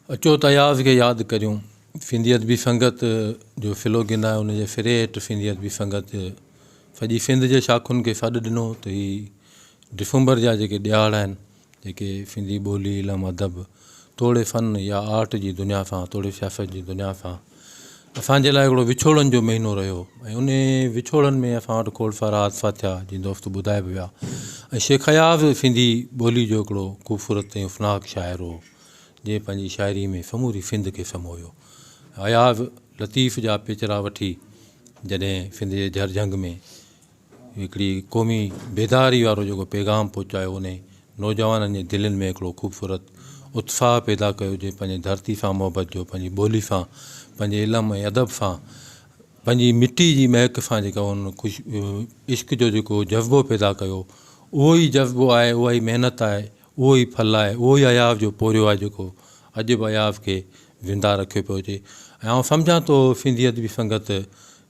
अचो त अयाज़ खे यादि करियूं। सिंधी अदबी संगत जो फिलोगिन आहे, उनजे फिरे हेठि सिंधी अदबी संगत सॼी सिंध जे शाखुनि खे सॾु ॾिनो त ही डिसंबर जा जेके ॾियार आहिनि, जेके सिंधी ॿोली इल्मु अदब तोड़े फ़न या आर्ट जी दुनिया सां, तोड़े सियासत जी दुनिया सां असांजे लाइ हिकिड़ो विछोड़नि जो महीनो रहियो। ऐं उन विछोड़नि में असां वटि खोड़ सारा हादसा थिया, जीअं दोस्त ॿुधाए बि विया। ऐं शेख अयाज़ सिंधी ॿोली जो हिकिड़ो ख़ूबसूरत ऐं उफ़नाक शाइर हो, जंहिं पंहिंजी शाइरी में समूरी सिंध खे समोयो। अयाज़ लतीफ़ जा पेचरा वठी जॾहिं सिंध जे झरझंग में हिकिड़ी क़ौमी बेदारी वारो जेको पैगाम पहुचायो, उन नौजवाननि जे दिलनि में हिकिड़ो ख़ूबसूरत उत्साह पैदा कयो, जंहिं पंहिंजे धरती सां मोहबत जो, पंहिंजी ॿोली सां, पंहिंजे इल्मु ऐं अदब सां, पंहिंजी मिटी जी महक सां जेका उन इश्क जो जेको जज़्बो पैदा कयो, उहो ई जज़्बो आहे, उहा ई महिनत आहे, उहो ई फल आहे, उहो ई अयाज़ जो पोरियो आहे जेको अॼु बि अयाज़ खे ज़िंदा रखियो पियो हुजे। ऐं आउं सम्झां थो सिंधी अदबी संगत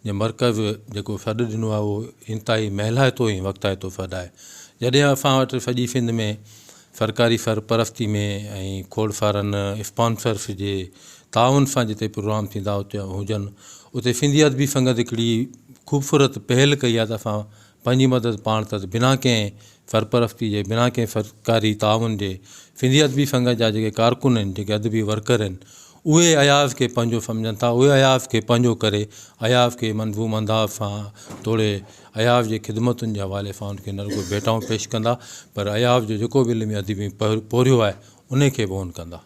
जे मर्कज़ जेको सॾु ॾिनो आहे, उहो इंतिहाई महिलाइतो ऐं वक़्ताइतो सॾु आहे। जॾहिं असां वटि सॼी सिंध में सरकारी सरपरस्ती में ऐं खोड़ सारनि स्पॉन्सर्स जे ताउन सां जिते प्रोग्राम थींदा हुजनि, उते सिंधी अदबी संगत हिकिड़ी ख़ूबसूरत पहल कई आहे त असां पंहिंजी मदद पाण त बिना कंहिं सरपरस्ती जे, बिना कंहिं सरकारी ताउन जे, सिंधी अदबी संगत जा जेके कारकुन आहिनि, जेके अदबी वर्कर आहिनि, उहे अयाज़ खे पंहिंजो सम्झनि था, उहे अयाज़ खे पंहिंजो करे अयाज़ खे मंज़ूम अंदाज़ सां तोड़े अयाज़ जे ख़िदमतुनि जे हवाले सां उनखे न रुॻो भेटाऊं पेश कंदा, पर अयाज़ जो जेको बि इल्मी अदबी पोरियो आहे, उन खे बि ओन कंदा।